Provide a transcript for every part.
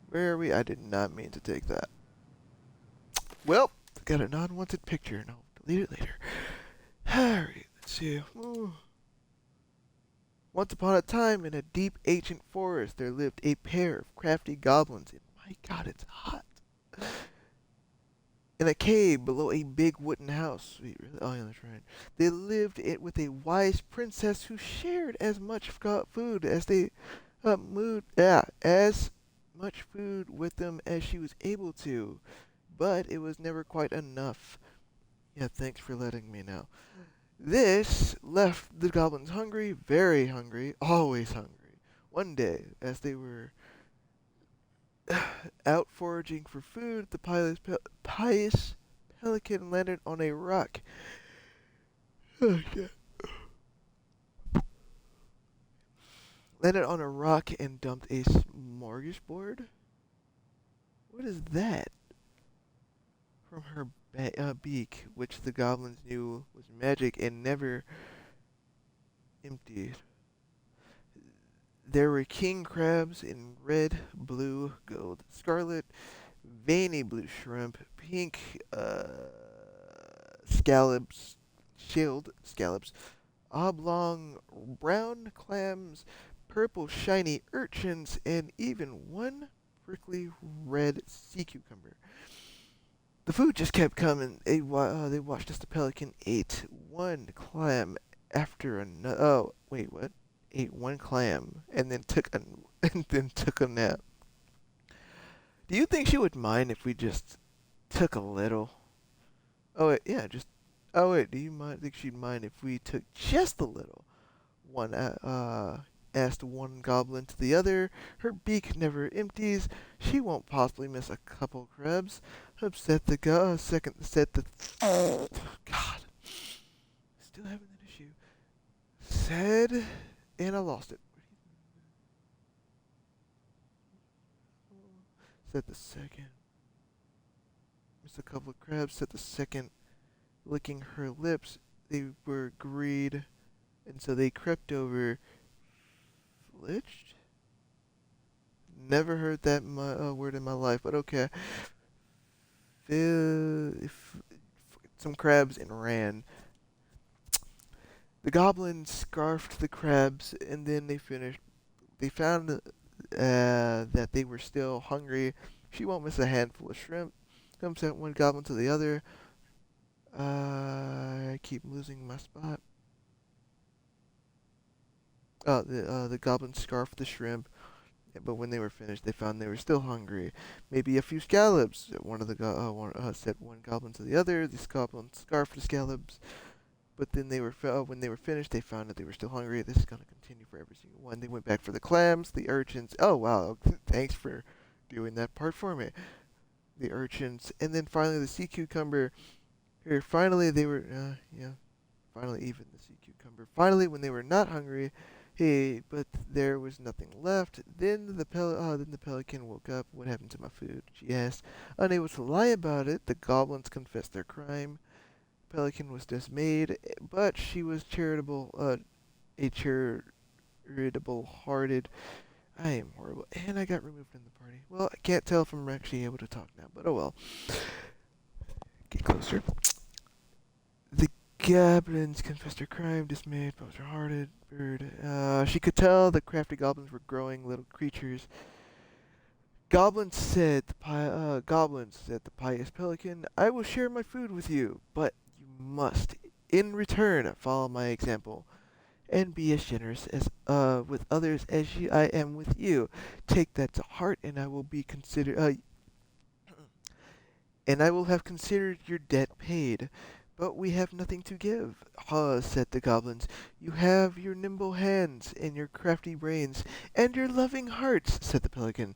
Where are we? I did not mean to take that. Well, got an unwanted picture and I'll delete it later. Alright, let's see. Ooh. Once upon a time, in a deep ancient forest, there lived a pair of crafty goblins. And my god, it's hot. In a cave below a big wooden house. Wait, really? Oh, yeah, that's right. They lived it with a wise princess who shared as much food as they as much food with them as she was able to. But it was never quite enough. Yeah, thanks for letting me know. This left the goblins hungry, very hungry, always hungry. One day, as they were out foraging for food, the pious pelican landed on a rock. Oh, shit. Landed on a rock and dumped a smorgasbord? What is that? From her beak, which the goblins knew was magic and never emptied. There were king crabs in red, blue, gold, scarlet, veiny blue shrimp, pink scallops, shelled scallops, oblong brown clams, purple shiny urchins, and even one prickly red sea cucumber. The food just kept coming. They watched as the pelican ate one clam after another. Oh, wait, what? Ate one clam and then took a and then took a nap. Do you think she would mind if we just took a little? Oh wait, yeah, just. Oh wait, do you think she'd mind if we took just a little? One asked one goblin to the other. Her beak never empties. She won't possibly miss a couple crabs. Upset the second said the God. Still having that issue. Said and I lost it. Said the second. Missed a couple of crabs. Said the second. Licking her lips. They were agreed, and so they crept over. Fletched? Never heard that word in my life, but okay. Some crabs and ran. The goblin scarfed the crabs, and then they finished. They found that they were still hungry. She won't miss a handful of shrimp. Comes out one goblin to the other. I keep losing my spot. The goblin scarfed the shrimp, but when they were finished, they found they were still hungry. Maybe a few scallops. Said one goblin to the other. The goblin scarfed the scallops, but then when they were finished, they found that they were still hungry. This is gonna continue for every single one. They went back for the clams, the urchins. Oh wow! Thanks for doing that part for me. The urchins, and then finally the sea cucumber. Here, finally they were. Yeah, finally even the sea cucumber. Finally, when they were not hungry, hey, but there was nothing left. Then the pelican woke up. What happened to my food? She asked. Unable to lie about it, the goblins confessed their crime. Pelican was dismayed, but she was a charitable-hearted. I am horrible, and I got removed from the party. Well, I can't tell if I'm actually able to talk now, but oh well. Get closer. The goblins confessed her crime, dismayed, but was hearted. Bird. She could tell the crafty goblins were growing little creatures. Goblins said the pious pelican, I will share my food with you, but you must, in return, follow my example and be as generous as with others as I am with you. Take that to heart, and I will be considered. And I will have considered your debt paid. But we have nothing to give. Ah, said the goblins. You have your nimble hands and your crafty brains and your loving hearts, said the pelican.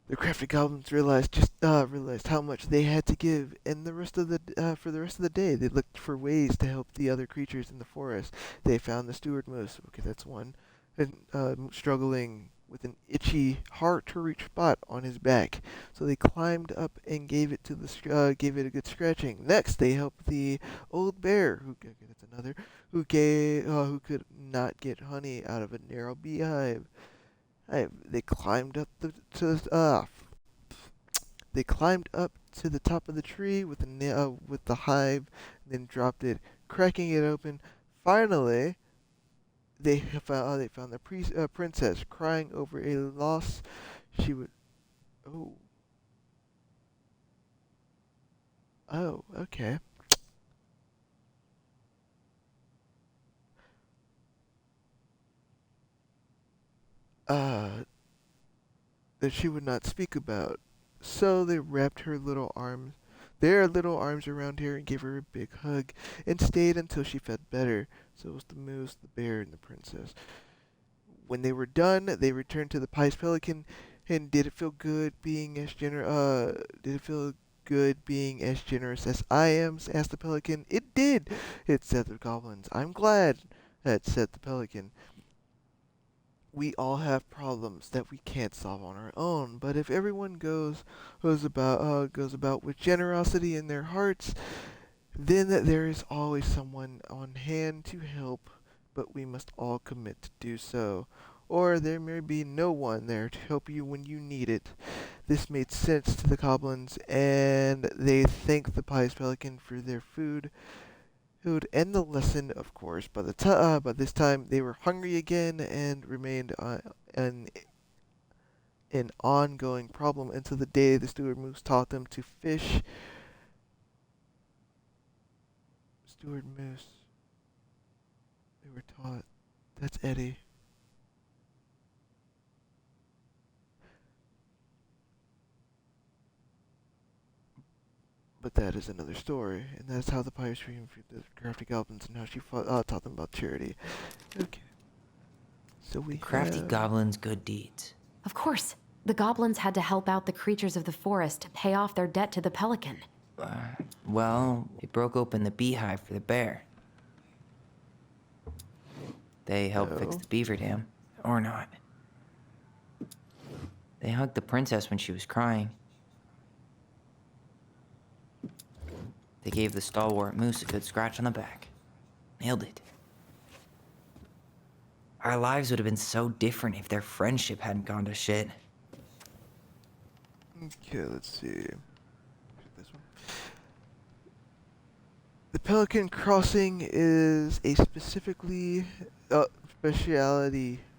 The crafty goblins realized how much they had to give, and for the rest of the day they looked for ways to help the other creatures in the forest. They found the steward moose. Okay, that's one, and struggling with an itchy, hard-to-reach spot on his back. So they climbed up and gave it a good scratching. Next, they helped the old bear, okay, that's another, who could not get honey out of a narrow beehive. They climbed up they climbed up to the top of the tree with with the hive, then dropped it, cracking it open. Finally, they found the princess crying over a loss she would. Oh, oh, okay. Uh, that she would not speak about. So they wrapped their little arms around her and gave her a big hug and stayed until she felt better. So it was the moose, the bear, and the princess. When they were done, they returned to the Pious Pelican. And did it feel good being as did it feel good being as generous as I am? Asked the Pelican. It did, it said the goblins. I'm glad, that said the Pelican. We all have problems that we can't solve on our own, but if everyone goes about with generosity in their hearts, then there is always someone on hand to help, but we must all commit to do so. Or there may be no one there to help you when you need it. This made sense to the goblins, and they thanked the pious pelican for their food. It would end the lesson, of course. By this time, they were hungry again and remained an ongoing problem until the day the steward moose taught them to fish. Steward moose. They were taught. That's Eddie. But that is another story, and that's how the pirates freed the crafty goblins and how she taught them about charity. Okay, so we Crafty have. goblins' good deeds. Of course. The goblins had to help out the creatures of the forest to pay off their debt to the pelican. Well, they broke open the beehive for the bear. They helped fix the beaver dam. Or not. They hugged the princess when she was crying. They gave the stalwart moose a good scratch on the back. Nailed it. Our lives would have been so different if their friendship hadn't gone to shit. Okay, let's see. This one. The Pelican Crossing is a specialty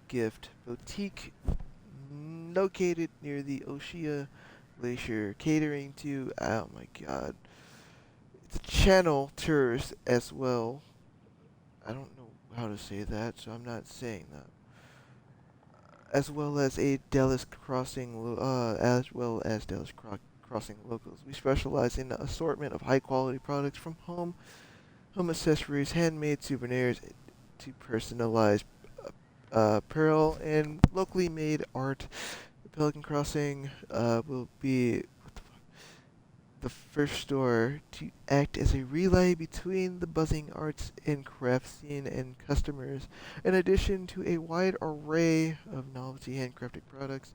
gift boutique located near the Oshia Glacier, catering to, oh my god, it's channel tourists as well. I don't know how to say that, so I'm not saying that. As well as Crossing locals. We specialize in the assortment of high quality products from home accessories, handmade souvenirs, to personalized apparel and locally made art. The Pelican Crossing will be the first store to act as a relay between the buzzing arts and craft scene and customers. In addition to a wide array of novelty handcrafted products,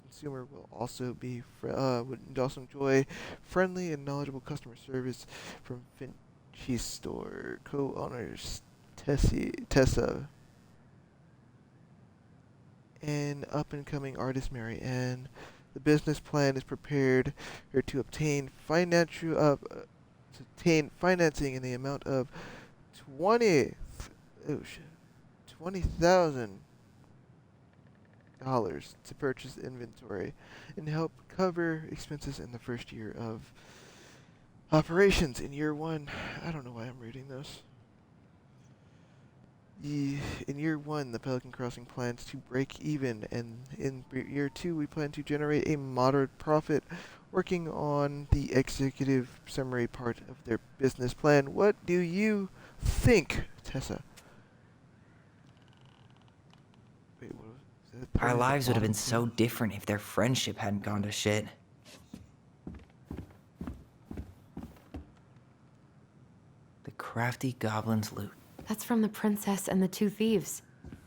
consumer will also would also enjoy friendly and knowledgeable customer service from Finchy's store co-owners Tessa and up-and-coming artist Mary Ann. The business plan is prepared to obtain financing in the amount of 20 $20,000 to purchase inventory and help cover expenses in the first year of operations. In year one, I don't know why I'm reading this. In year one, the Pelican Crossing plans to break even, and in year two, we plan to generate a moderate profit. Working on the executive summary part of their business plan. What do you think, Tessa? Wait, what was that? Our lives would have been so different if their friendship hadn't gone to shit. The crafty goblin's loot. That's from The Princess and the Two Thieves.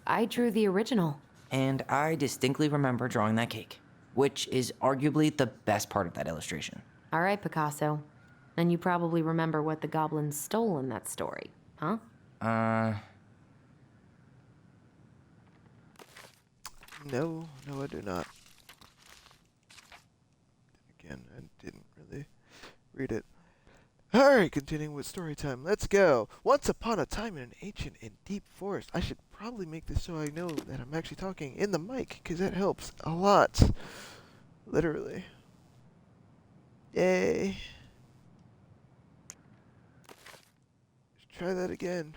I drew the original. And I distinctly remember drawing that cake, which is arguably the best part of that illustration. All right, Picasso. And you probably remember what the goblins stole in that story, huh? No, no, I do not. Again, I didn't really read it. Alright, continuing with story time. Let's go. Once upon a time in an ancient and deep forest. I should probably make this so I know that I'm actually talking in the mic, because that helps a lot. Literally. Yay. Let's try that again.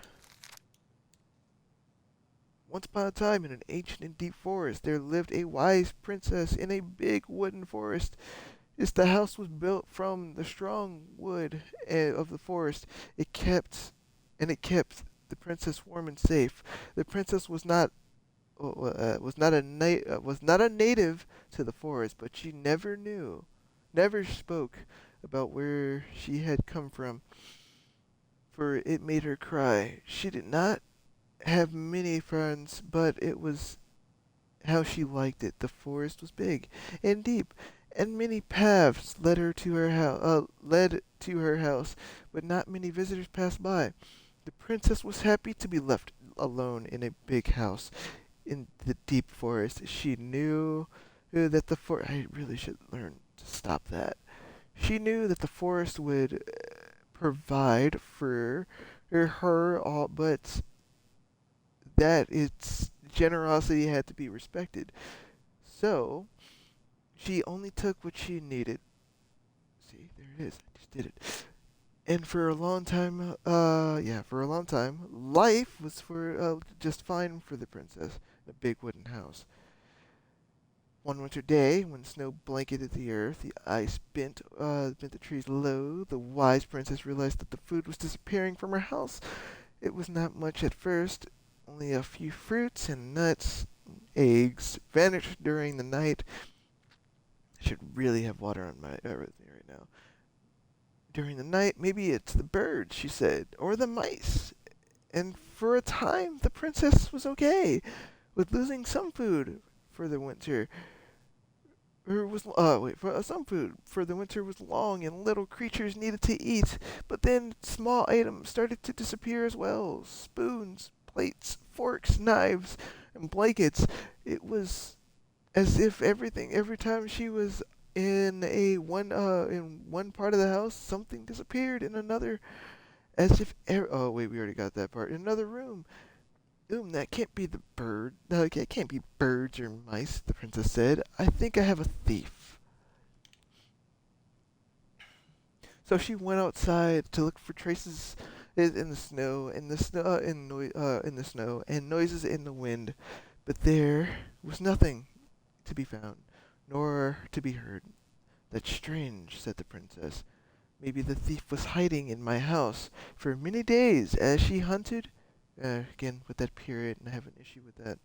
Once upon a time in an ancient and deep forest, there lived a wise princess in a big wooden forest. As the house was built from the strong wood of the forest, it kept the princess warm and safe. The princess was not a native to the forest, but she never spoke about where she had come from, for it made her cry. She did not have many friends, but it was how she liked it. The forest was big and deep, and many paths led to her house, but not many visitors passed by. The princess was happy to be left alone in a big house in the deep forest. She knew that the forest. I really should learn to stop that. She knew that the forest would provide for her all, but that its generosity had to be respected. So she only took what she needed. See, there it is. I just did it. And for a long time, for a long time, life was for just fine for the princess in a big wooden house. One winter day, when snow blanketed the earth, the ice bent the trees low, the wise princess realized that the food was disappearing from her house. It was not much at first, only a few fruits and nuts, eggs vanished during the night. I should really have water on my everything right now. During the night, maybe it's the birds, she said, or the mice. And for a time, the princess was okay with losing some food for the winter. Some food for the winter was long and little creatures needed to eat. But then small items started to disappear as well. Spoons, plates, forks, knives, and blankets. It was as if every time she was in one part of the house, something disappeared in another. As if oh wait, we already got that part. In another room. That can't be the bird. No, it can't be birds or mice, the princess said. I think I have a thief. So she went outside to look for traces in the snow, in the snow, and noises in the wind, but there was nothing to be found, nor to be heard. That's strange, said the princess. Maybe the thief was hiding in my house for many days as she hunted. Again, with that period, and I have an issue with that.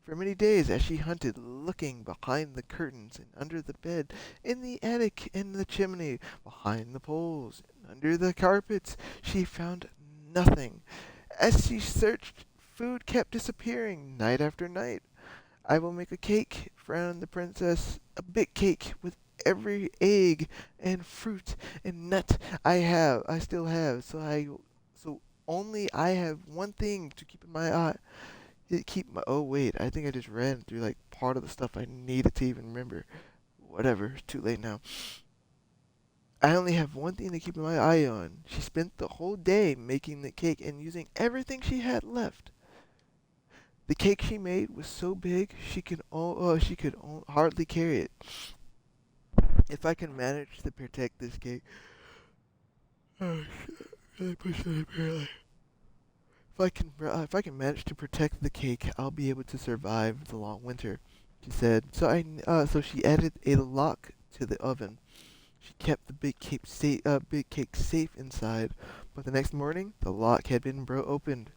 For many days as she hunted, looking behind the curtains and under the bed, in the attic, in the chimney, behind the poles, and under the carpets, she found nothing. As she searched, food kept disappearing night after night. I will make a cake, frowned the princess, a big cake with every egg and fruit and nut I still have. So only I have one thing to keep in my eye. Oh wait, I think I just ran through like part of the stuff I needed to even remember. Whatever, it's too late now. I only have one thing to keep my eye on. She spent the whole day making the cake and using everything she had left. The cake she made was so big she could hardly carry it. If I can manage to protect this cake, oh shit, really push that barely. If I can manage to protect the cake, I'll be able to survive the long winter, she said. So she added a lock to the oven. She kept the big cake safe inside. But the next morning, the lock had been opened,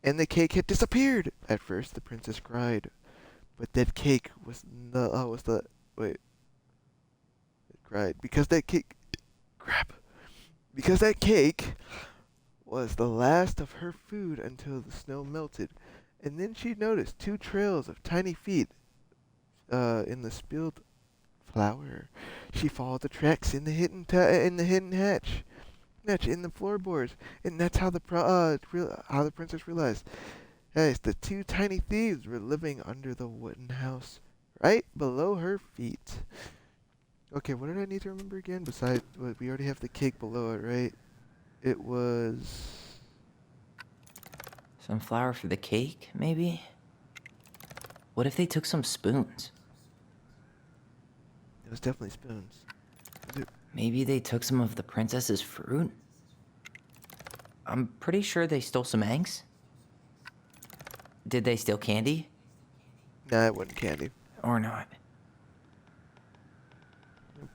and the cake had disappeared. At first, the princess cried, but that cake was the wait. It cried because that cake, crap, because that cake was the last of her food until the snow melted, and then she noticed two trails of tiny feet in the spilled flour. She followed the tracks in the hidden hatch in the floorboards, and that's how the princess realized Guys, the two tiny thieves were living under the wooden house, right below her feet. Okay, what did I need to remember again? Besides, we already have the cake below it, right? It was... Some flour for the cake, maybe? What if they took some spoons? It was definitely spoons. Maybe they took some of the princess's fruit? I'm pretty sure they stole some eggs. Did they steal candy? Nah, it wasn't candy. Or not?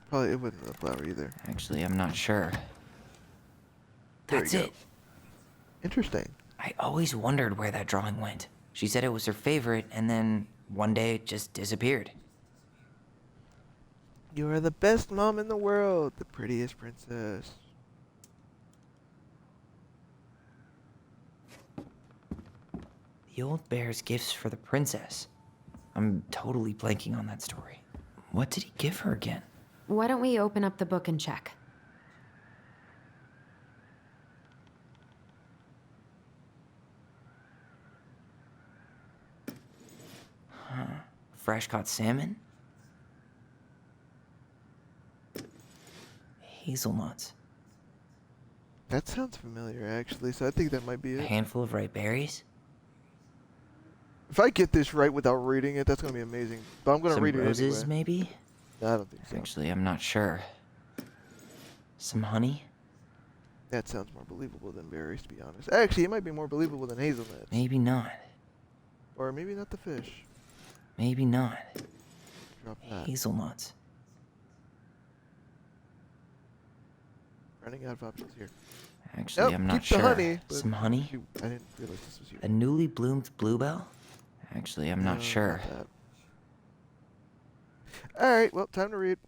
Probably it wasn't the flour either. Actually, I'm not sure. There we That's go. it. Interesting. I always wondered where that drawing went. She said it was her favorite, and then one day it just disappeared. You are the best mom in the world, the prettiest princess. The old bear's gifts for the princess. I'm totally blanking on that story. What did he give her again? Why don't we open up the book and check? Fresh caught salmon? Hazelnuts. That sounds familiar, actually, so I think that might be A it. handful of ripe berries? If I get this right without reading it, that's going to be amazing. But I'm going to Some read it roses, anyway. maybe? No, I don't think so. Actually, I'm not sure. Some honey? That sounds more believable than berries, to be honest. Actually, it might be more believable than hazelnuts. Maybe not. Or maybe not the fish. Maybe not. Drop that. Hazelnuts. Running out of options here. Actually, Nope, I'm not keep sure. the honey. but Some honey? shoot, I didn't realize this was you. A newly bloomed bluebell? Actually, I'm not sure. Alright, well, time to read.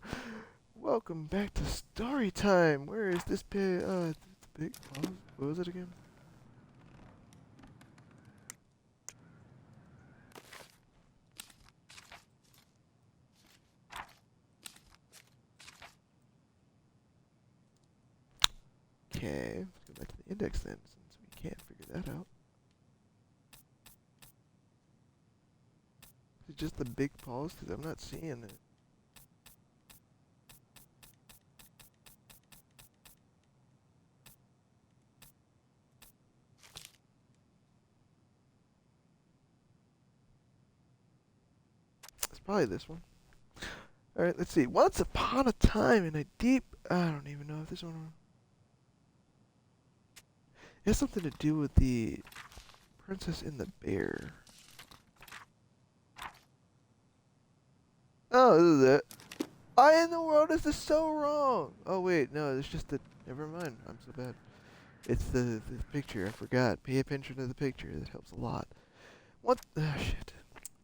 Welcome back to story time. Where is this big, big pause? What was it again? Okay, let's go back to the index then, since we can't figure that out. Is it just the big pause? Because I'm not seeing it. It's probably this one. Alright, let's see. Once upon a time in a deep... I don't even know if this one... It has something to do with the Princess and the Bear. Oh, this is it. Why in the world is this so wrong? Oh, wait, no, it's just the... Never mind, I'm so bad. It's the picture, I forgot. Pay attention to the picture, that helps a lot. What... shit.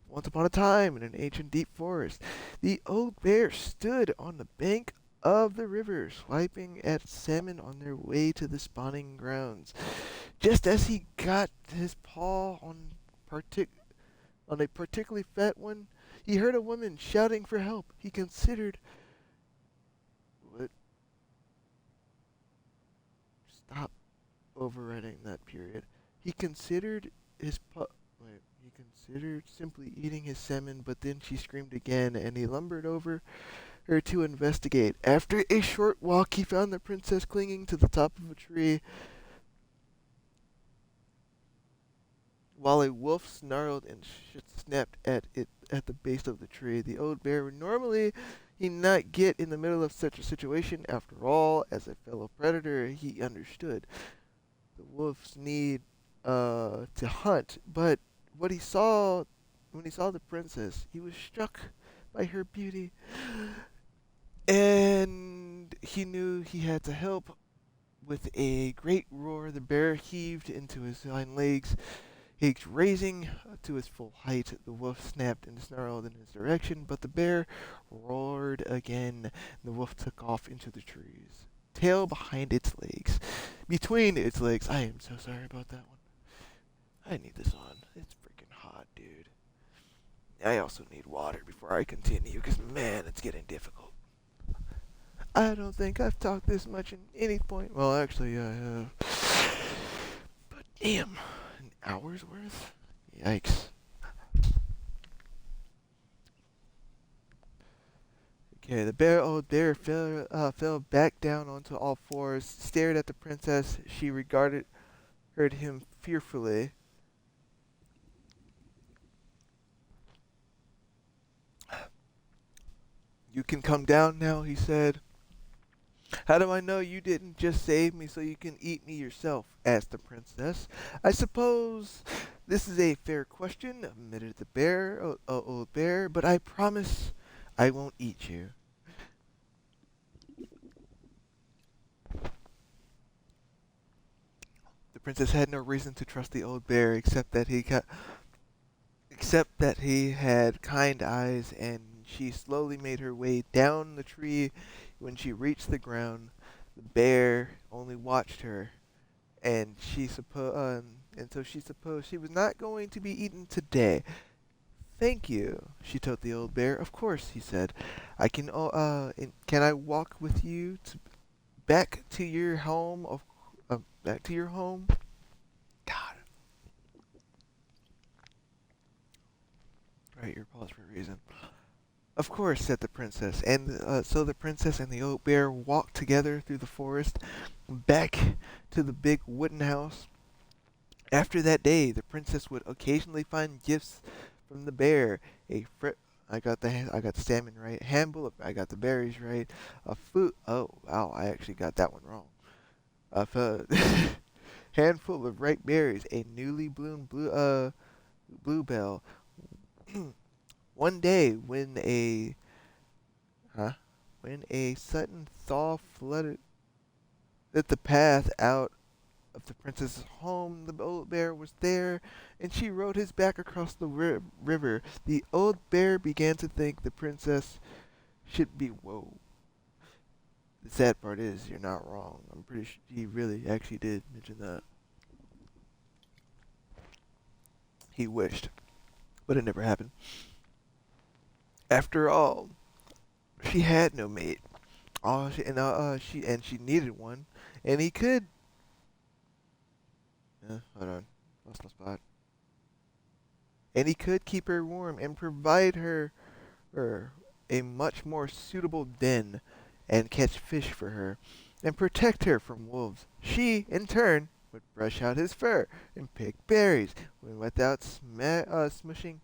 Once upon a time, in an ancient deep forest, the old bear stood on the bank of the river, swiping at salmon on their way to the spawning grounds. Just as he got his paw on a particularly fat one, he heard a woman shouting for help. He considered... What? Stop overriding that period. He considered his He considered simply eating his salmon, but then she screamed again, and he lumbered over her to investigate. After a short walk, he found the princess clinging to the top of a tree, while a wolf snarled and snapped at it at the base of the tree. The old bear would normally not get in the middle of such a situation. After all, as a fellow predator, he understood the wolf's need to hunt, but when he saw the princess, he was struck by her beauty, and he knew he had to help. With a great roar, the bear heaved into his hind legs, raising to his full height. The wolf snapped and snarled in his direction, but the bear roared again. The wolf took off into the trees, tail behind its legs, between its legs. I am so sorry about that one. I need this on. It's freaking hot, dude. I also need water before I continue, because, man, it's getting difficult. I don't think I've talked this much in any point. Well, actually, I have. But, damn. An hour's worth? Yikes. Okay, old bear fell back down onto all fours, stared at the princess. She regarded heard him fearfully. You can come down now, he said. How do I know you didn't just save me so you can eat me yourself? Asked the princess. I suppose this is a fair question, admitted the old bear, but I promise I won't eat you. The princess had no reason to trust the old bear except that he had kind eyes, and she slowly made her way down the tree. When she reached the ground, the bear only watched her, and so she supposed she was not going to be eaten today. Thank you, she told the old bear. Of course, he said. Can I walk with you back to your home? Back to your home? God. Right, you're paused for a reason. Of course, said the princess. And so the princess and the old bear walked together through the forest back to the big wooden house. After that day, the princess would occasionally find gifts from the bear. I got the salmon right. Handful of, I got the berries right. A food. Oh wow, I actually got that one wrong. Handful of ripe berries. A newly bloomed bluebell. One day, when a sudden thaw flooded the path out of the princess's home, the old bear was there, and she rode his back across the river. The old bear began to think the princess should be. Whoa. The sad part is, you're not wrong. I'm pretty sure he really actually did mention that. He wished, but it never happened. After all, she had no mate. She needed one, and he could. Hold on, lost my spot. And he could keep her warm and provide her a much more suitable den, and catch fish for her, and protect her from wolves. She, in turn, would brush out his fur and pick berries, without smushing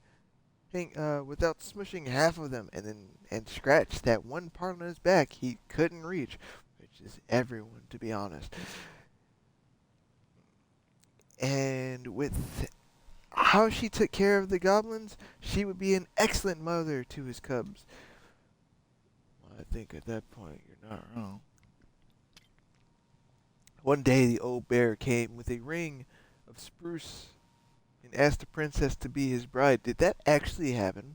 half of them, and scratch that one part on his back he couldn't reach, which is everyone, to be honest. And with how she took care of the goblins, she would be an excellent mother to his cubs. Well, I think at that point you're not wrong. One day the old bear came with a ring of spruce and asked the princess to be his bride. Did that actually happen?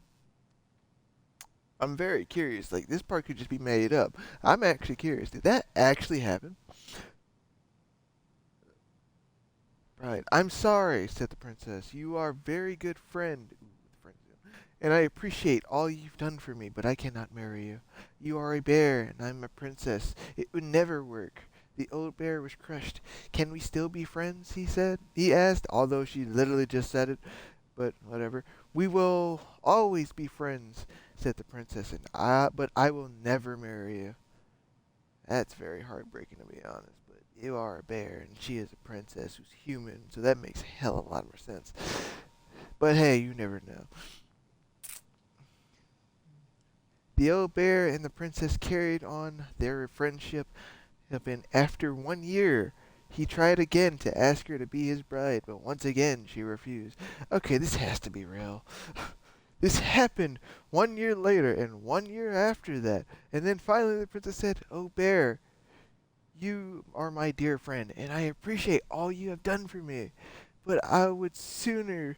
I'm very curious. Like, this part could just be made up. I'm actually curious. Did that actually happen? Right. I'm sorry, said the princess. You are a very good friend. And I appreciate all you've done for me, but I cannot marry you. You are a bear, and I'm a princess. It would never work. The old bear was crushed. Can we still be friends? He asked, although she literally just said it. But whatever. We will always be friends, said the princess, but I will never marry you. That's very heartbreaking, to be honest. But you are a bear, and she is a princess who's human, so that makes a hell of a lot more sense. But hey, you never know. The old bear and the princess carried on their friendship, and after 1 year, he tried again to ask her to be his bride, but once again she refused. Okay, this has to be real. This happened 1 year later, and 1 year after that, and then finally the princess said, "Oh bear, you are my dear friend, and I appreciate all you have done for me, but I would sooner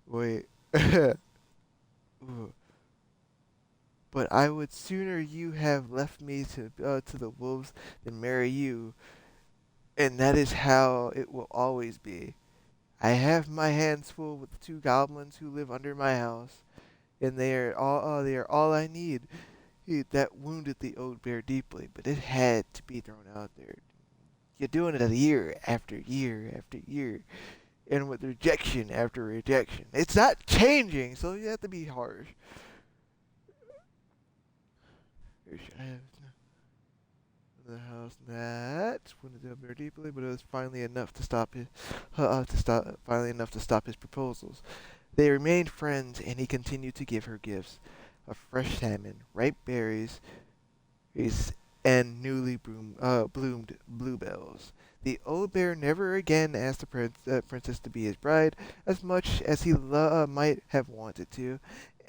wait." Ooh. But I would sooner you have left me to the wolves than marry you, and that is how it will always be. I have my hands full with the 2 goblins who live under my house, and they are all I need. That wounded the old bear deeply, but it had to be thrown out there. You're doing it year after year after year, and with rejection after rejection. It's not changing, so you have to be harsh. I have the house that wanted to very deeply, but it was finally enough to stop his proposals. They remained friends, and he continued to give her gifts of fresh salmon, ripe berries, and bloomed bluebells. The old bear never again asked the princess to be his bride as much as he might have wanted to,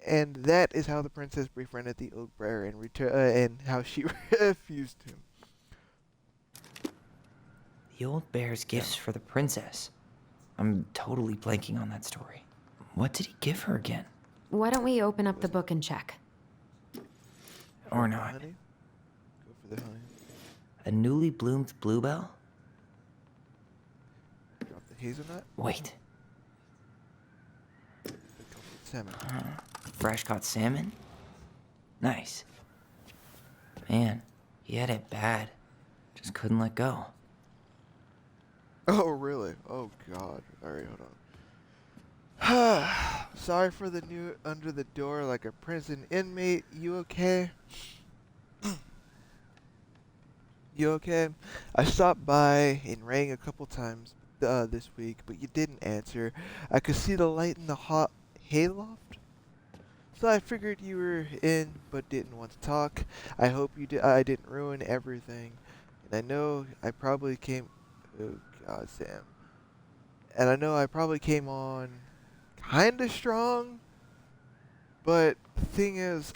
and that is how the princess befriended the old bear and how she refused him. The old bear's gifts for the princess. I'm totally blanking on that story. What did he give her again? Why don't we open up the book and check? Or not. Honey? Go for the honey. A newly bloomed bluebell? Drop the hazelnut. Wait, The salmon. fresh caught salmon? Nice. Man, he had it bad. Just couldn't let go. Oh, really? Oh, God. Alright, hold on. Sorry for the new under the door like a prison inmate. You okay? You okay? I stopped by and rang a couple times this week, but you didn't answer. I could see the light in the hot hayloft. So I figured you were in, but didn't want to talk. I hope I didn't ruin everything. And I know I probably came. Oh God, Sam. And I know I probably came on kinda strong. But the thing is,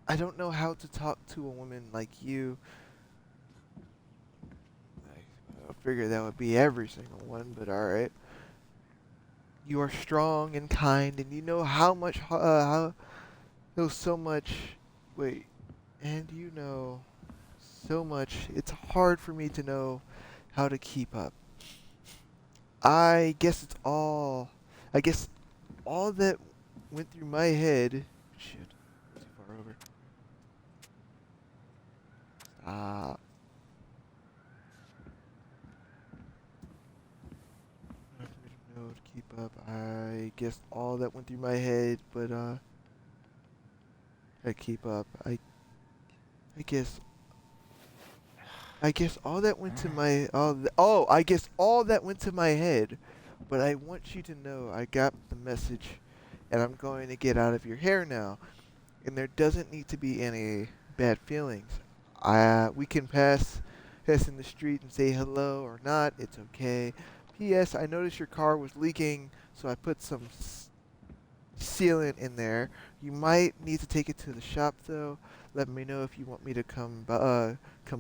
I don't know how to talk to a woman like you. I figured that would be every single one, but alright. You are strong and kind, and you know how much know so much. Wait, and you know so much. It's hard for me to know how to keep up. I guess all that went through my head. Shit, too far over. Stop. Hard for me to know to keep up. I guess all that went through my head, but I keep up. I guess all that went to my I guess all that went to my head, but I want you to know I got the message, and I'm going to get out of your hair now, and there doesn't need to be any bad feelings. We can pass in the street and say hello or not. It's okay. P.S. I noticed your car was leaking, so I put some sealant in there. You might need to take it to the shop though. Let me know if you want me to come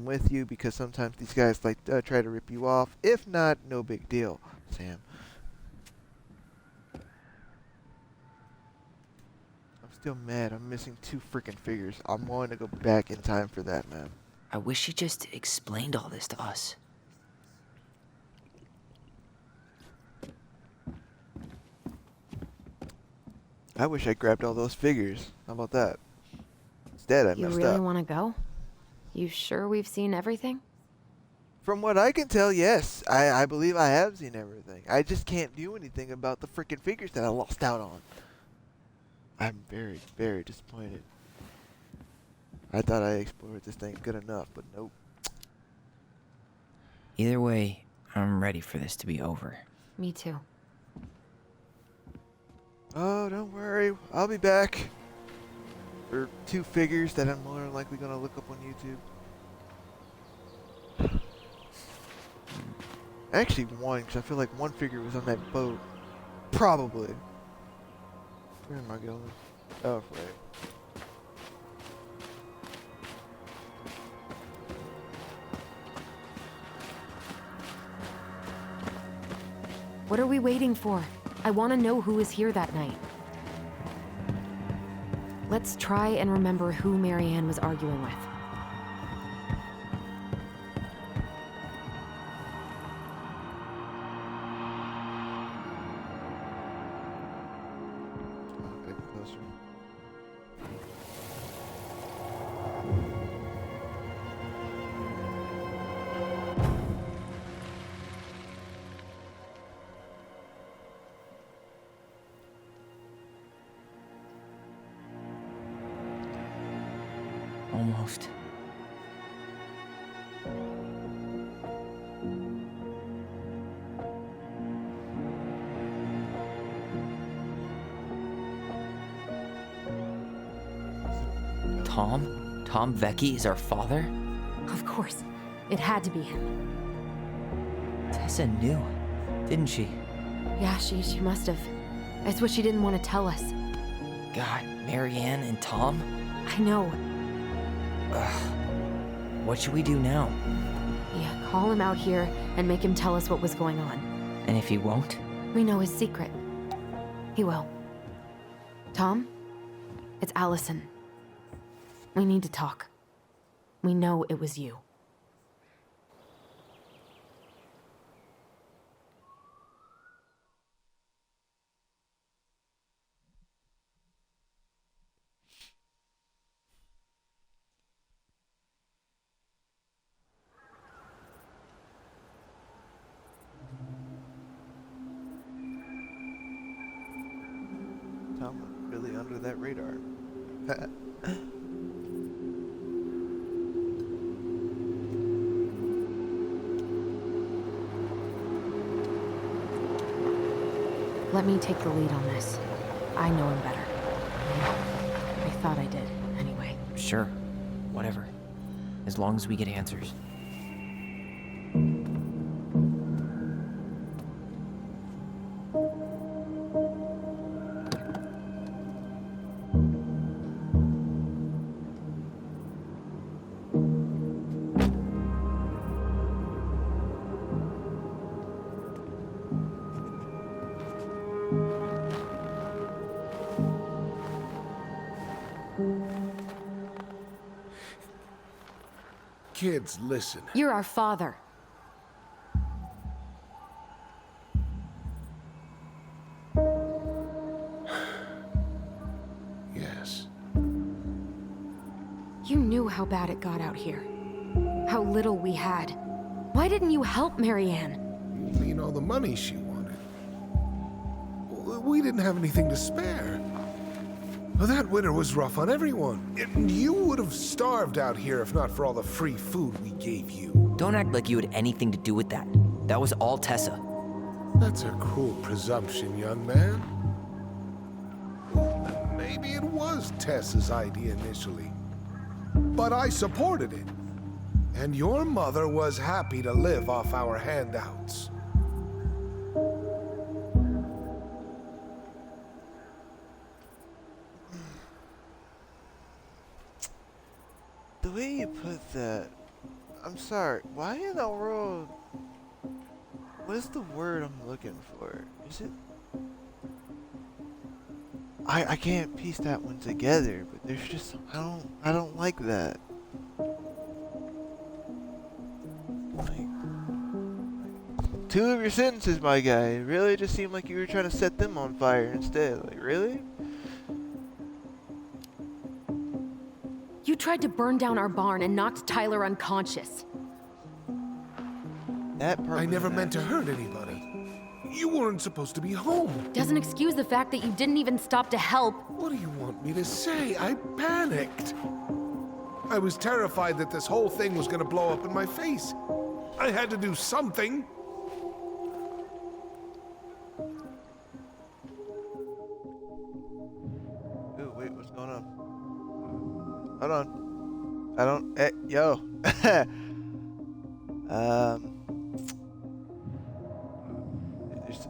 with you, because sometimes these guys like try to rip you off. If not, no big deal, Sam. I'm still mad. I'm missing 2 freaking figures. I'm going to go back in time for that, man. I wish he just explained all this to us. I wish I grabbed all those figures. How about that? Instead, I You messed really up. want to go? You sure we've seen everything? From what I can tell, yes. I believe I have seen everything. I just can't do anything about the freaking figures that I lost out on. I'm very, very disappointed. I thought I explored this thing good enough, but nope. Either way, I'm ready for this to be over. Me too. Oh, don't worry. I'll be back. For 2 figures that I'm more than likely going to look up on YouTube. Actually, 1, because I feel like 1 figure was on that boat. Probably. Where am I going? Oh, right. What are we waiting for? I want to know who was here that night. Let's try and remember who Marianne was arguing with. A bit closer. Almost. Tom? Tom Vecchi is our father? Of course. It had to be him. Tessa knew, didn't she? Yeah, she must have. It's what she didn't want to tell us. God, Marianne and Tom? I know. What should we do now? Yeah, call him out here and make him tell us what was going on. And if he won't? We know his secret. He will. Tom? It's Allison. We need to talk. We know it was you. Tom really under that radar. Let me take the lead on this. I know him better. I thought I did, anyway. Sure. Whatever. As long as we get answers. Kids, listen. You're our father. Yes. You knew how bad it got out here. How little we had. Why didn't you help Marianne? You mean all the money she wanted? We didn't have anything to spare. Well, that winter was rough on everyone. And you would have starved out here if not for all the free food we gave you. Don't act like you had anything to do with that. That was all Tessa. That's a cruel presumption, young man. Maybe it was Tessa's idea initially. But I supported it. And your mother was happy to live off our handouts. The way you put that, I'm sorry, why in the world, what is the word I'm looking for? Is it, I can't piece that one together, but there's just, I don't like that. Like, two of your sentences, my guy, it really just seemed like you were trying to set them on fire instead, like, really? You tried to burn down our barn and knocked Tyler unconscious. That part I was never an meant to accident. hurt anybody. You weren't supposed to be home. Doesn't excuse the fact that you didn't even stop to help. What do you want me to say? I panicked. I was terrified that this whole thing was gonna blow up in my face. I had to do something. Ooh, wait, what's going on? Hold on. I don't. Yo. There's-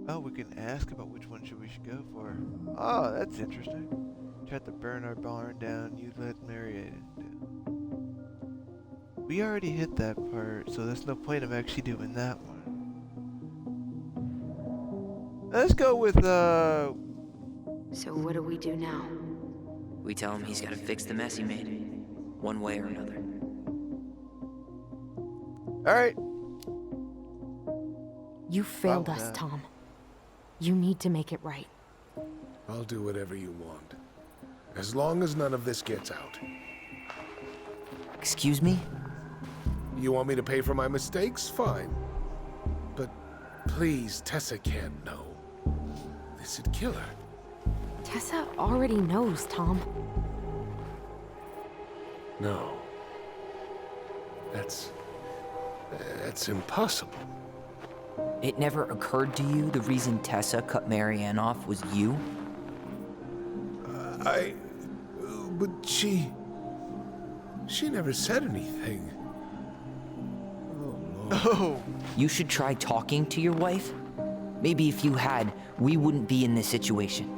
Oh, we can ask about which one we should go for. Oh, that's interesting. Tried to burn our barn down. You let Marianne down. We already hit that part, so there's no point of actually doing that one. Let's go with, So what do we do now? We tell him he's got to fix the mess he made, one way or another. Alright. You failed with us, that. Tom. You need to make it right. I'll do whatever you want. As long as none of this gets out. Excuse me? You want me to pay for my mistakes? Fine. But please, Tessa can't know. This'd kill her. Tessa already knows, Tom. No. That's impossible. It never occurred to you the reason Tessa cut Marianne off was you? But she never said anything. Oh, You should try talking to your wife. Maybe if you had, we wouldn't be in this situation.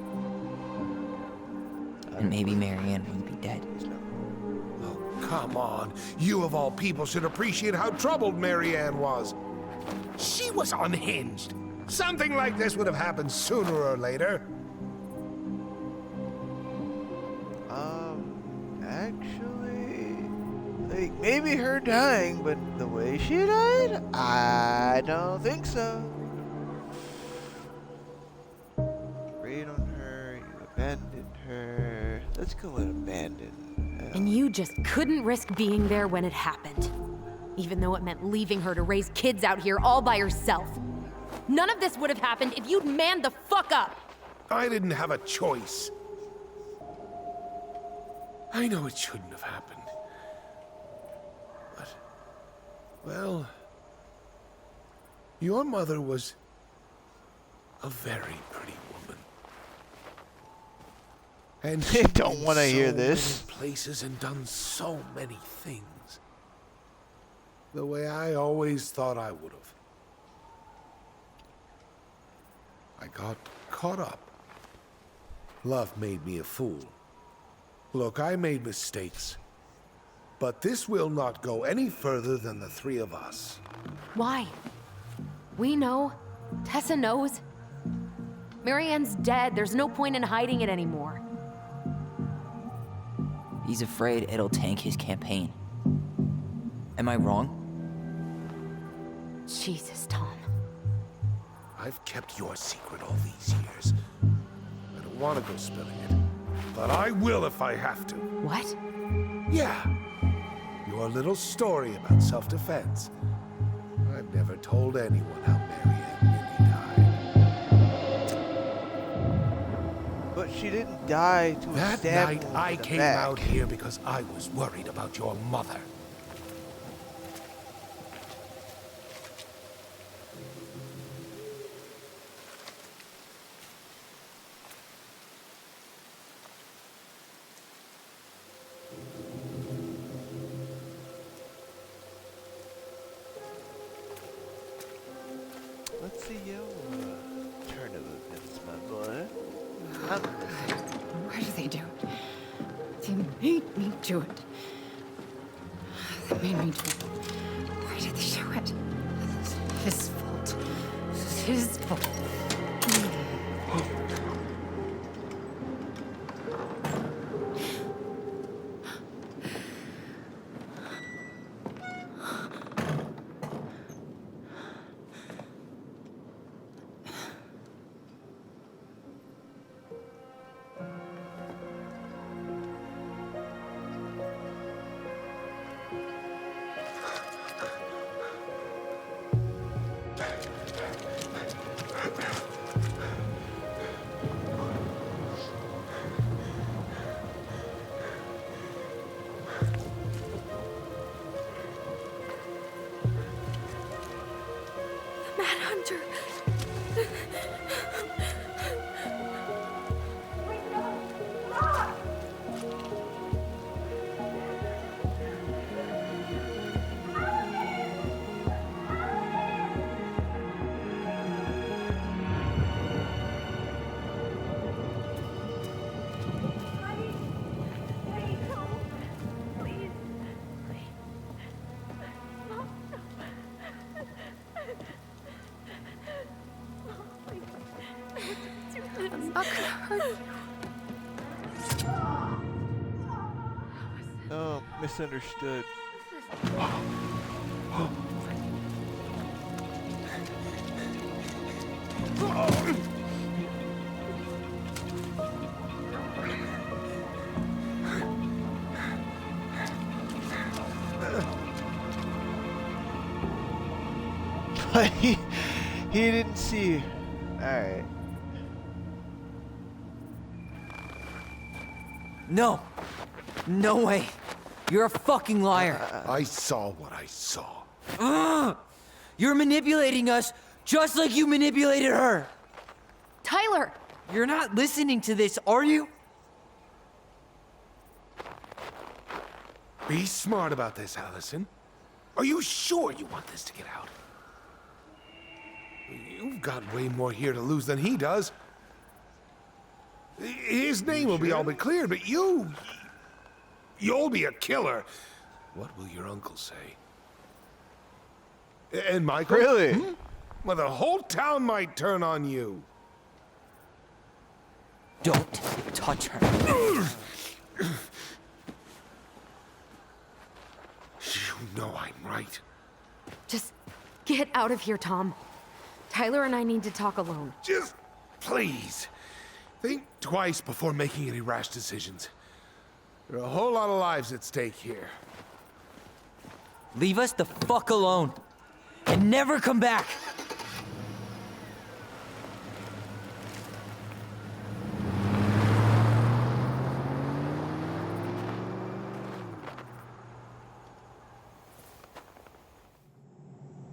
And maybe Marianne wouldn't be dead. Oh, come on. You of all people should appreciate how troubled Marianne was. She was unhinged. Something like this would have happened sooner or later. actually, like, maybe her dying, but the way she died, I don't think so. Preyed on her, you abandoned her. Let's go with abandon. And you just couldn't risk being there when it happened. Even though it meant leaving her to raise kids out here all by herself. None of this would have happened if you'd manned the fuck up! I didn't have a choice. I know it shouldn't have happened. But, well, your mother was a very pretty woman. And I she'd don't been wanna hear so this. many places and done so many things. The way I always thought I would have. I got caught up. Love made me a fool. Look, I made mistakes. But this will not go any further than the three of us. Why? We know. Tessa knows. Marianne's dead. There's no point in hiding it anymore. He's afraid it'll tank his campaign. Am I wrong? Jesus, Tom. I've kept your secret all these years. I don't want to go spilling it. But I will if I have to. What? Yeah. Your little story about self-defense. I've never told anyone how Marianne really died. But she didn't die to a That stab night, wound I in the came back. out here because I was worried about your mother. Let's see your turn of events, my boy. I'm listening. Why do they do it? They made me do it. They made me do it. Why did they do it? This is his fault. This is his fault. Manhunter! I'm not gonna hurt you. Oh, misunderstood. he didn't see. Alright. No. No way. You're a fucking liar. I saw what I saw. You're manipulating us just like you manipulated her. Tyler! You're not listening to this, are you? Be smart about this, Allison. Are you sure you want this to get out? You've got way more here to lose than he does. His name will be all but cleared, but you'll be a killer. What will your uncle say? And Michael? Really? Hmm? Well, the whole town might turn on you. Don't touch her. You know I'm right. Just get out of here, Tom. Tyler and I need to talk alone. Just please, think twice before making any rash decisions. There are a whole lot of lives at stake here. Leave us the fuck alone. And never come back.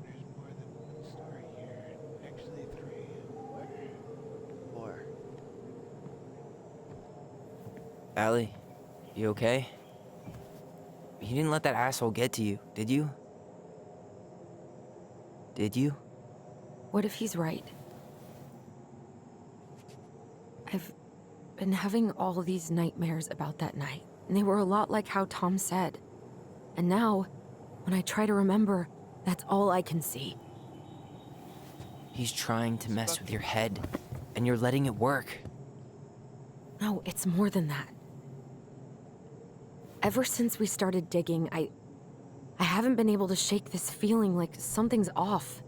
There's more than one story here. Actually, 3. More. Allie, you okay? You didn't let that asshole get to you, did you? Did you? What if he's right? I've been having all these nightmares about that night, and they were a lot like how Tom said. And now, when I try to remember, that's all I can see. He's trying to mess with your head, and you're letting it work. No, it's more than that. Ever since we started digging, I haven't been able to shake this feeling like something's off.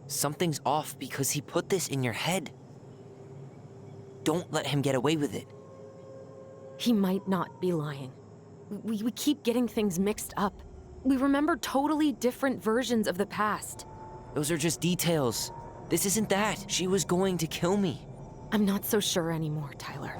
Something's off because he put this in your head. Don't let him get away with it. He might not be lying. We keep getting things mixed up. We remember totally different versions of the past. Those are just details. This isn't that. She was going to kill me. I'm not so sure anymore, Tyler.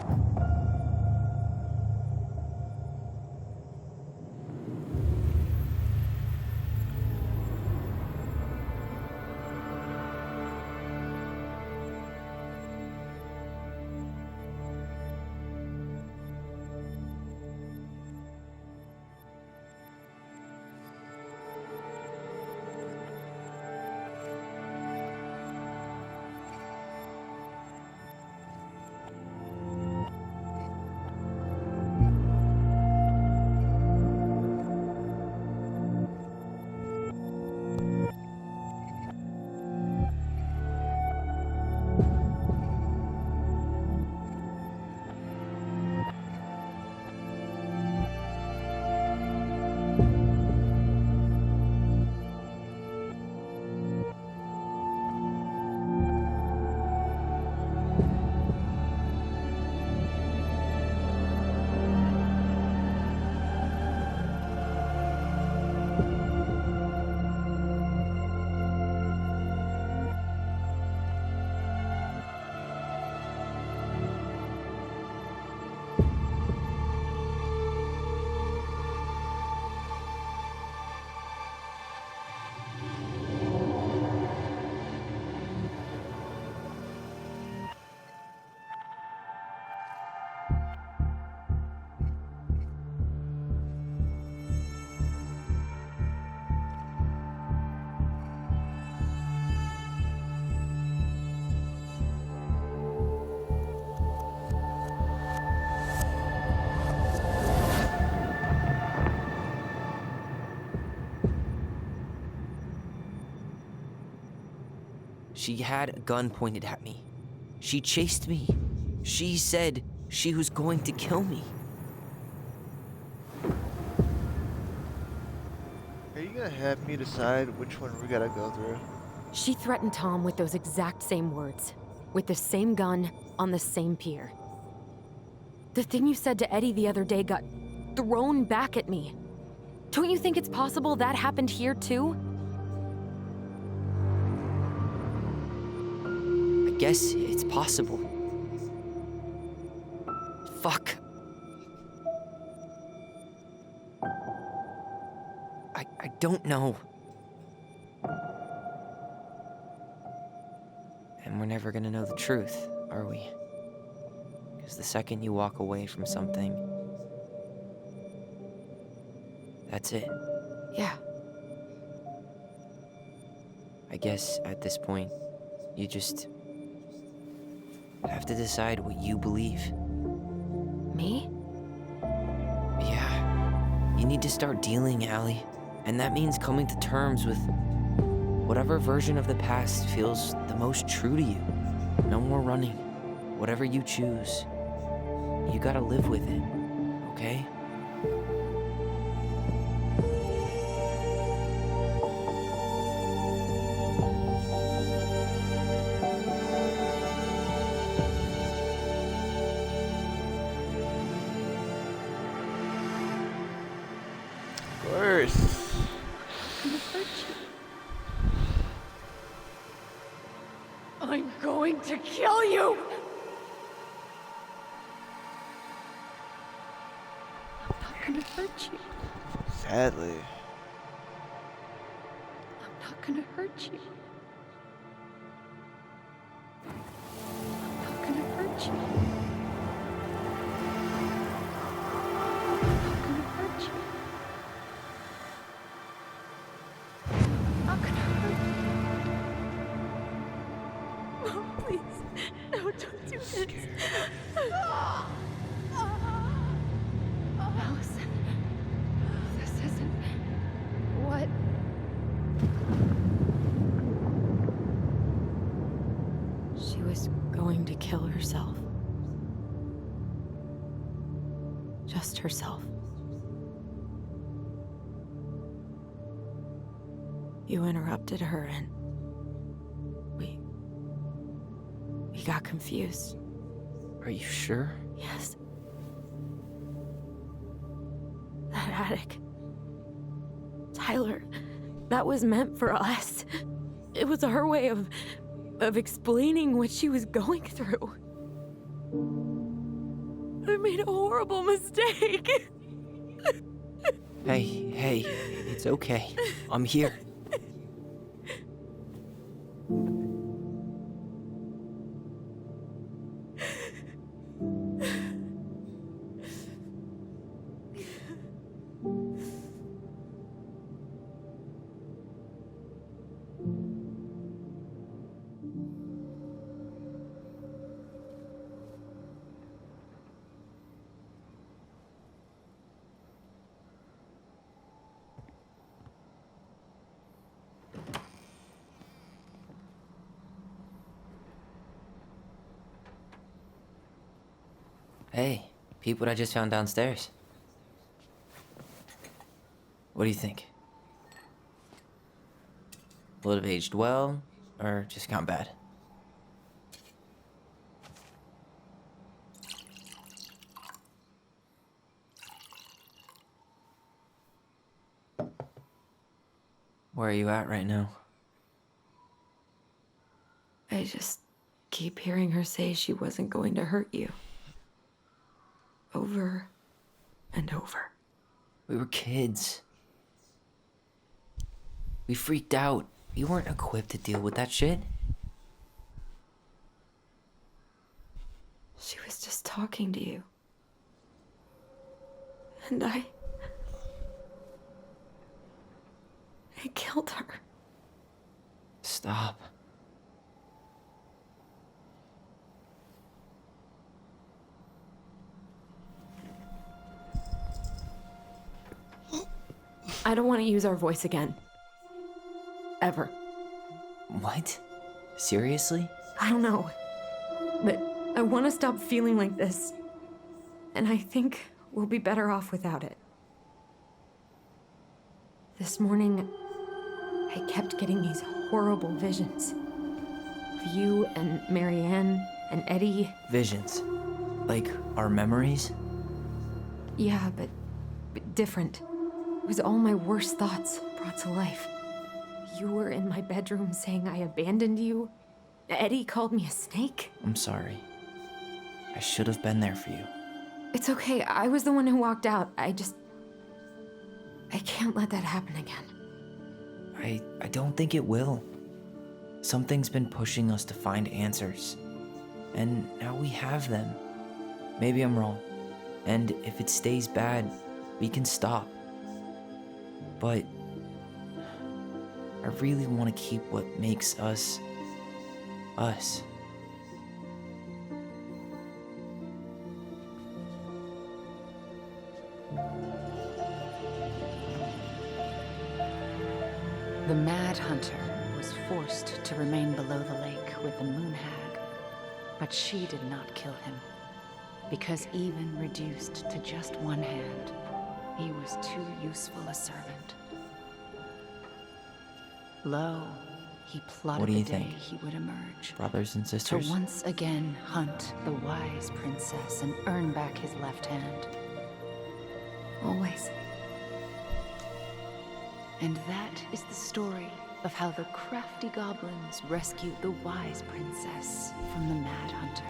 She had a gun pointed at me. She chased me. She said she was going to kill me. Are you gonna have me decide which one we gotta go through? She threatened Tom with those exact same words, with the same gun, on the same pier. The thing you said to Eddie the other day got thrown back at me. Don't you think it's possible that happened here too? I guess it's possible. Fuck. I don't know. And we're never gonna know the truth, are we? Because the second you walk away from something, that's it. Yeah. I guess at this point, you just have to decide what you believe. Me? Yeah. You need to start dealing, Allie. And that means coming to terms with whatever version of the past feels the most true to you. No more running. Whatever you choose, you gotta live with it, okay? Of course. I'm going to kill you! I'm not gonna hurt you. Sadly. I'm not gonna hurt you. I'm not gonna hurt you. I'm not gonna hurt you. I'm not gonna hurt you. Mom, please. No, don't do this. Allison, this isn't what... She was going to kill herself. Just herself. You interrupted her and we got confused. Are you sure? Yes. That attic. Tyler, that was meant for us. It was her way of explaining what she was going through. I made a horrible mistake. Hey, it's okay. I'm here. Hey, peep what I just found downstairs. What do you think? Will it have aged well, or just gone bad? Where are you at right now? I just keep hearing her say she wasn't going to hurt you. Over and over. We were kids. We freaked out. We weren't equipped to deal with that shit. She was just talking to you. And I killed her. Stop. I don't want to use our voice again. Ever. What? Seriously? I don't know. But I want to stop feeling like this. And I think we'll be better off without it. This morning, I kept getting these horrible visions. Of you and Marianne and Eddie. Visions. Like our memories? Yeah, but different. It was all my worst thoughts brought to life. You were in my bedroom saying I abandoned you. Eddie called me a snake. I'm sorry. I should have been there for you. It's okay. I was the one who walked out. I can't let that happen again. I don't think it will. Something's been pushing us to find answers. And now we have them. Maybe I'm wrong. And if it stays bad, we can stop. But I really want to keep what makes us, us. The Mad Hunter was forced to remain below the lake with the Moon Hag, but she did not kill him, because even reduced to just one hand, he was too useful a servant. Lo, he plotted What do you the day think? he would emerge, Brothers and to sisters? once again hunt the wise princess and earn back his left hand. Always. And that is the story of how the crafty goblins rescued the wise princess from the Mad Hunter.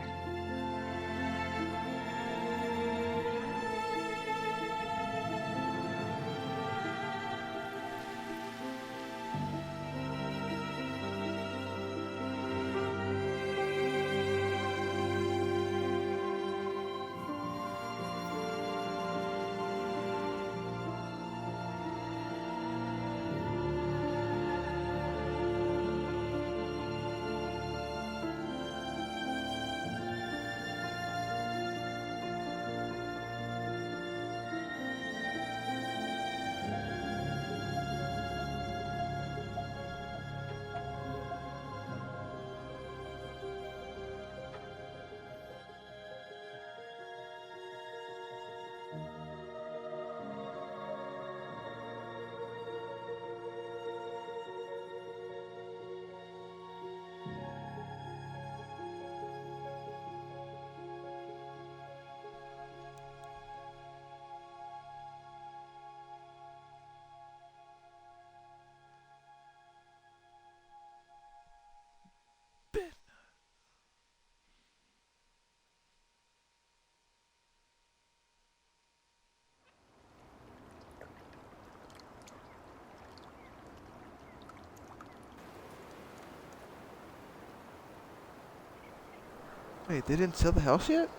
Wait, they didn't sell the house yet?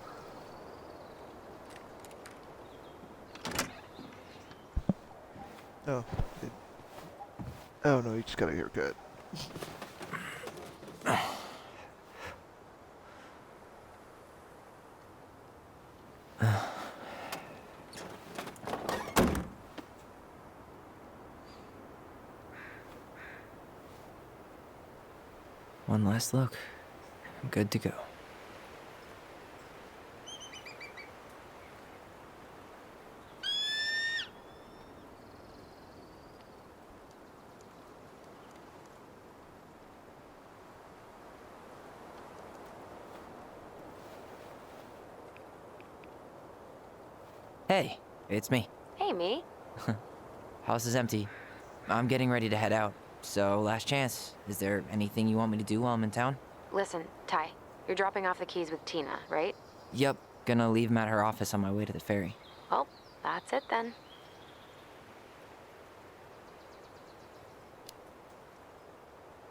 Oh. Oh no, you just got a haircut. One last look. I'm good to go. Hey, it's me. Hey, me. House is empty. I'm getting ready to head out. So, last chance. Is there anything you want me to do while I'm in town? Listen, Ty, you're dropping off the keys with Tina, right? Yep, gonna leave them at her office on my way to the ferry. Well, that's it then.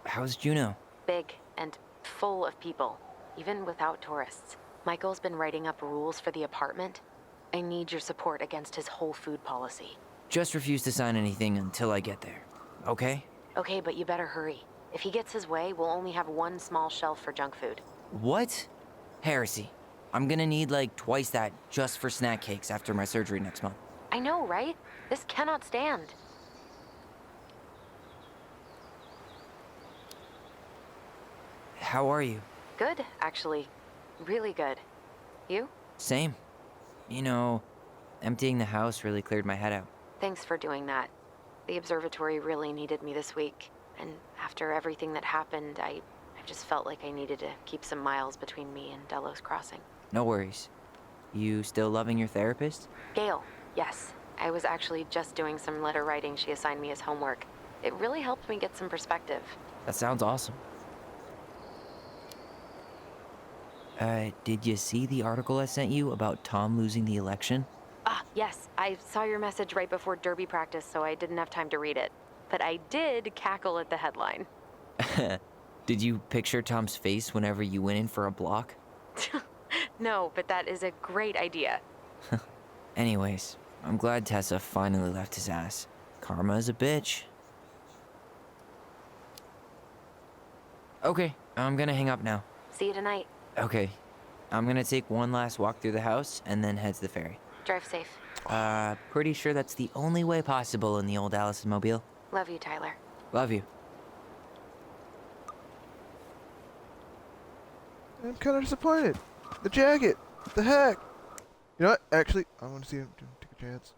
How's Juno? Big and full of people, even without tourists. Michael's been writing up rules for the apartment. I need your support against his whole food policy. Just refuse to sign anything until I get there. Okay? Okay, but you better hurry. If he gets his way, we'll only have one small shelf for junk food. What? Heresy. I'm gonna need like twice that just for snack cakes after my surgery next month. I know, right? This cannot stand. How are you? Good, actually. Really good. You? Same. You know, emptying the house really cleared my head out. Thanks for doing that. The observatory really needed me this week. And after everything that happened, I just felt like I needed to keep some miles between me and Delos Crossing. No worries. You still loving your therapist? Gail, yes. I was actually just doing some letter writing she assigned me as homework. It really helped me get some perspective. That sounds awesome. Did you see the article I sent you about Tom losing the election? Ah, yes. I saw your message right before Derby practice, so I didn't have time to read it. But I did cackle at the headline. Did you picture Tom's face whenever you went in for a block? No, but that is a great idea. Anyways, I'm glad Tessa finally left his ass. Karma is a bitch. Okay, I'm gonna hang up now. See you tonight. Okay, I'm gonna take one last walk through the house and then head to the ferry. Drive safe. Pretty sure that's the only way possible in the old Allison Mobile. Love you, Tyler. Love you. I'm kind of disappointed. The jacket. What the heck? You know what? Actually, I want to see him take a chance.